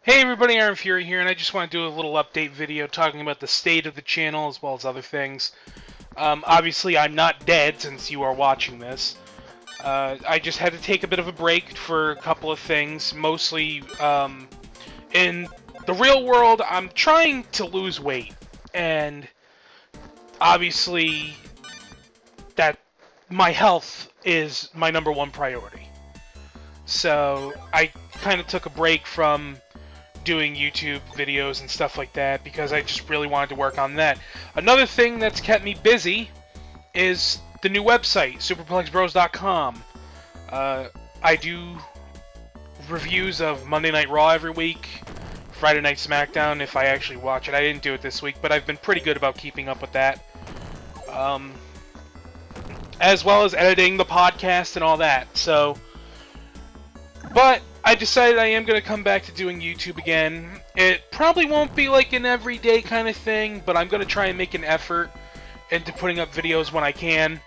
Hey everybody, IronFury here, and I just want to do a little update video talking about the state of the channel as well as other things. Obviously, I'm not dead since you are watching this. I just had to take a bit of a break for a couple of things, mostly in the real world. I'm trying to lose weight, and obviously that my health is my #1 priority. So I kind of took a break from doing YouTube videos and stuff like that because I just really wanted to work on that. Another thing that's kept me busy is the new website, superplexbros.com. I do reviews of Monday Night Raw every week, Friday Night SmackDown if I actually watch it. I didn't do it this week, but I've been pretty good about keeping up with that. As well as editing the podcast and all that. But I decided I am going to come back to doing YouTube again. It probably won't be like an everyday kind of thing, but I'm going to try and make an effort into putting up videos when I can.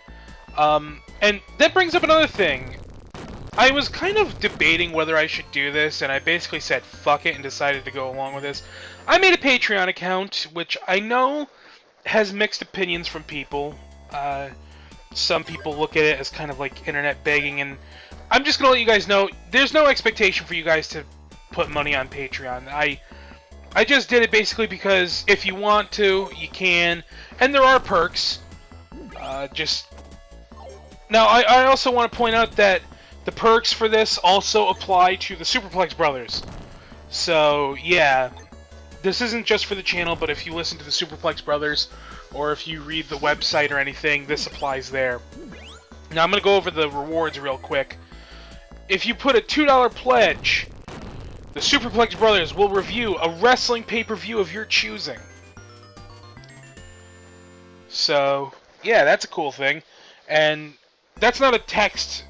And that brings up another thing. I was kind of debating whether I should do this, and I basically said fuck it and decided to go along with this. I made a Patreon account, which I know has mixed opinions from people. Some people look at it as kind of like internet begging, and I'm just going to let you guys know, there's no expectation for you guys to put money on Patreon. I just did it basically because if you want to, you can, and there are perks. Now, I also want to point out that the perks for this also apply to the Superplex Brothers. So, yeah, this isn't just for the channel, but if you listen to the Superplex Brothers, or if you read the website or anything, this applies there. Now, I'm going to go over the rewards real quick. If you put a $2 pledge, the Superplex Brothers will review a wrestling pay-per-view of your choosing. So, yeah, that's a cool thing. And that's not a text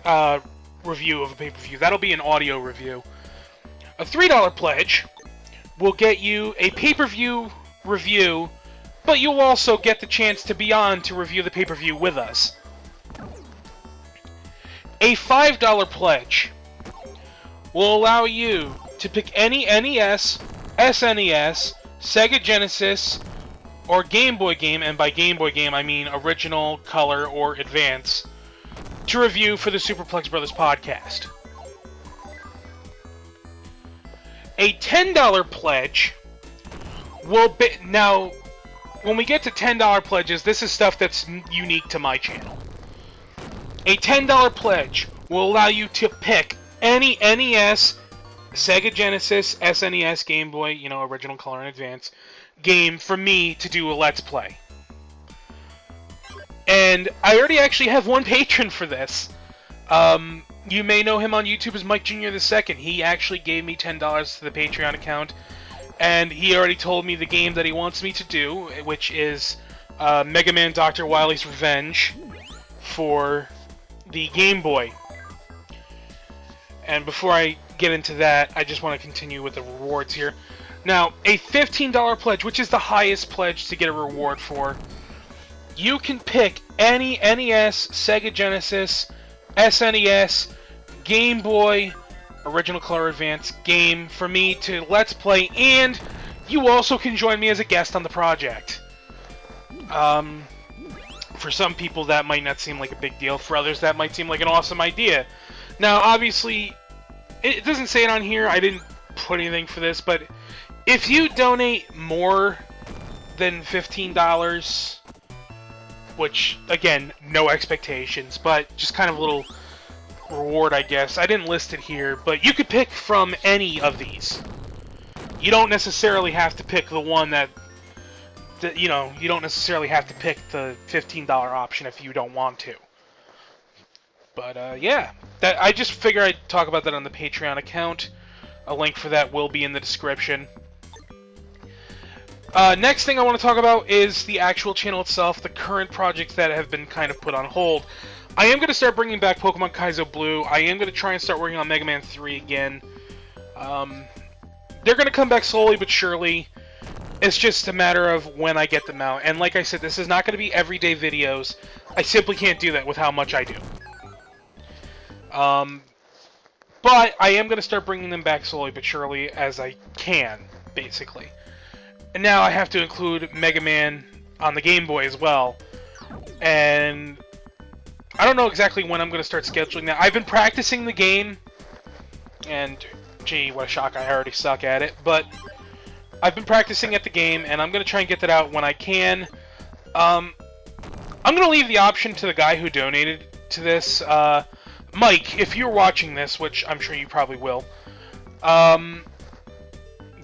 review of a pay-per-view. That'll be an audio review. A $3 pledge will get you a pay-per-view review, but you'll also get the chance to be on to review the pay-per-view with us. A $5 pledge will allow you to pick any NES, SNES, Sega Genesis, or Game Boy game, and by Game Boy game I mean original, color, or advance, to review for the Superplex Brothers podcast. A $10 pledge will be... Now, when we get to $10 pledges, this is stuff that's unique to my channel. A $10 pledge will allow you to pick any NES, Sega Genesis, SNES, Game Boy, original, color, and advance game for me to do a Let's Play. And I already actually have one patron for this. You may know him on YouTube as Mike Jr. II. He actually gave me $10 to the Patreon account, and he already told me the game that he wants me to do, which is Mega Man Dr. Wily's Revenge for the Game Boy. And before I get into that, I just want to continue with the rewards here. Now, a $15 pledge, which is the highest pledge to get a reward for, you can pick any NES, Sega Genesis, SNES, Game Boy, original color advance game for me to Let's Play, and you also can join me as a guest on the project. For some people, that might not seem like a big deal. For others, that might seem like an awesome idea. Now, obviously, it doesn't say it on here. I didn't put anything for this, but if you donate more than $15, which, again, no expectations, but just kind of a little reward, I guess. I didn't list it here, but you could pick from any of these. You don't necessarily have to pick the one that you don't necessarily have to pick the $15 option if you don't want to. But, yeah. I just figure I'd talk about that on the Patreon account. A link for that will be in the description. Next thing I want to talk about is the actual channel itself, the current projects that have been kind of put on hold. I am going to start bringing back Pokemon Kaizo Blue. I am going to try and start working on Mega Man 3 again. They're going to come back slowly but surely. It's just a matter of when I get them out. And like I said, this is not going to be everyday videos. I simply can't do that with how much I do. But I am going to start bringing them back slowly but surely as I can, basically. And now I have to include Mega Man on the Game Boy as well. And I don't know exactly when I'm going to start scheduling that. I've been practicing the game, and gee, what a shock, I already suck at it. But I've been practicing at the game, and I'm going to try and get that out when I can. I'm going to leave the option to the guy who donated to this. Mike, if you're watching this, which I'm sure you probably will,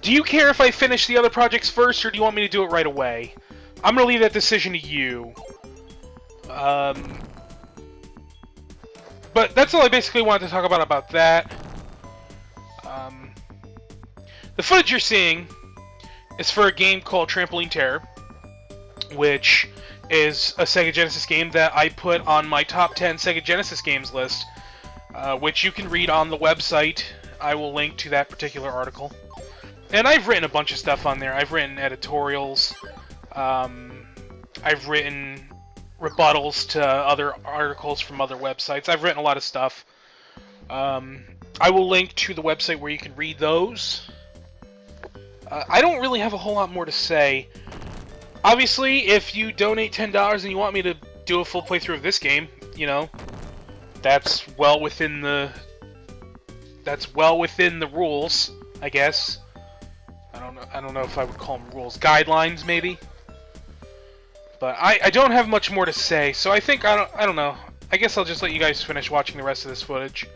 do you care if I finish the other projects first, or do you want me to do it right away? I'm going to leave that decision to you. But that's all I basically wanted to talk about that. The footage you're seeing is for a game called Trampoline Terror, which is a Sega Genesis game that I put on my top 10 Sega Genesis games list, which you can read on the website. I will link to that particular article. And I've written a bunch of stuff on there. I've written editorials. I've written rebuttals to other articles from other websites. I've written a lot of stuff. I will link to the website where you can read those. I don't really have a whole lot more to say. Obviously, if you donate $10 and you want me to do a full playthrough of this game, you know, that's well within the rules, I guess. I don't know if I would call them rules, guidelines maybe. But I don't have much more to say, so I think I don't know. I guess I'll just let you guys finish watching the rest of this footage,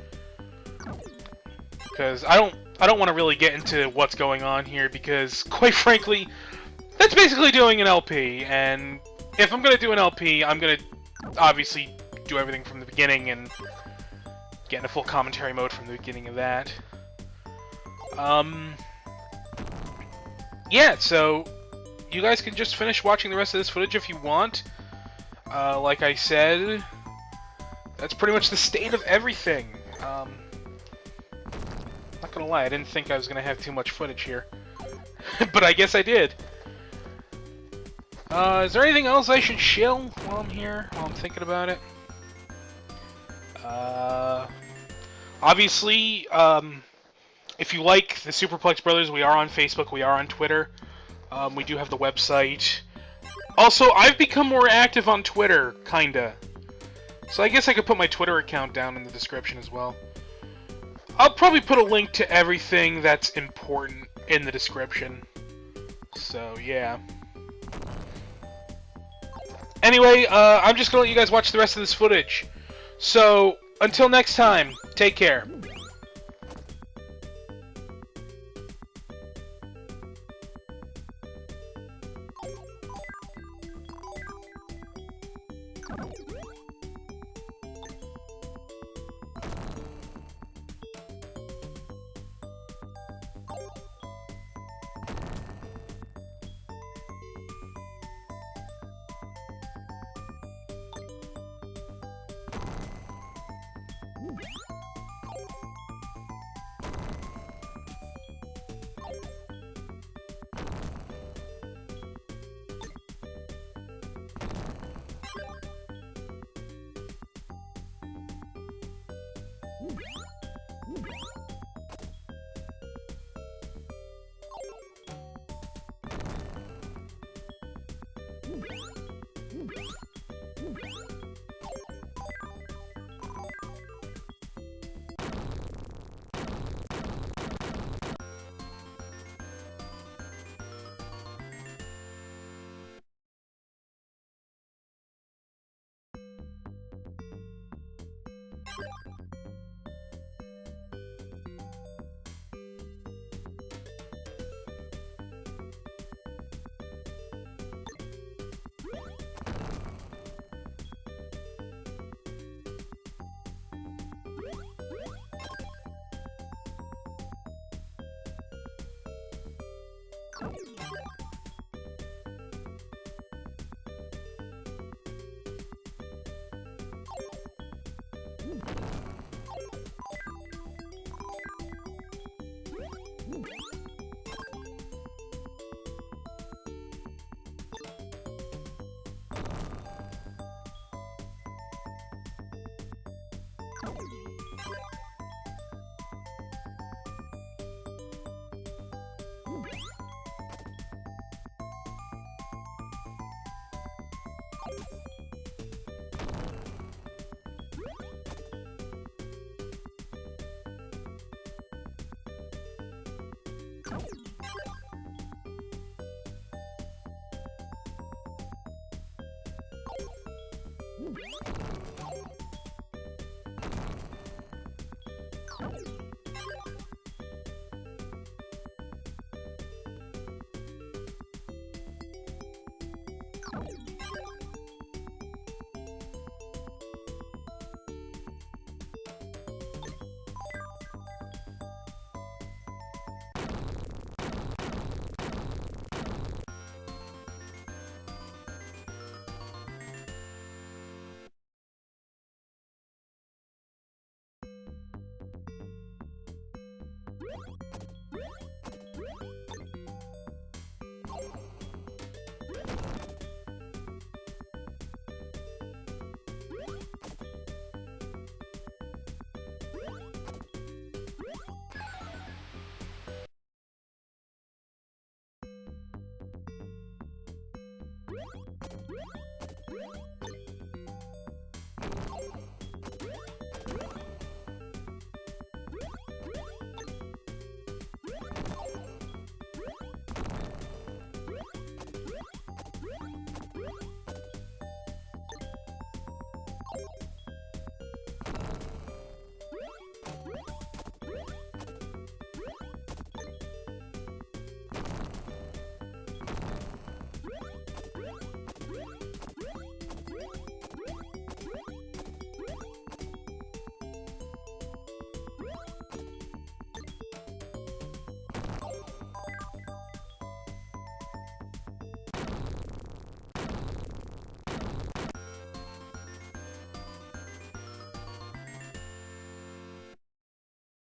because I don't want to really get into what's going on here, because quite frankly, that's basically doing an LP, and if I'm gonna do an LP, I'm gonna obviously do everything from the beginning and get in a full commentary mode from the beginning of that. Yeah, so you guys can just finish watching the rest of this footage if you want. Like I said, that's pretty much the state of everything. Not gonna lie, I didn't think I was gonna have too much footage here. But I guess I did. Is there anything else I should shill while I'm here, while I'm thinking about it? Obviously, if you like the Superplex Brothers, we are on Facebook, we are on Twitter. We do have the website. Also, I've become more active on Twitter, kinda. So I guess I could put my Twitter account down in the description as well. I'll probably put a link to everything that's important in the description. So, yeah. Anyway, I'm just gonna let you guys watch the rest of this footage. So, until next time, take care.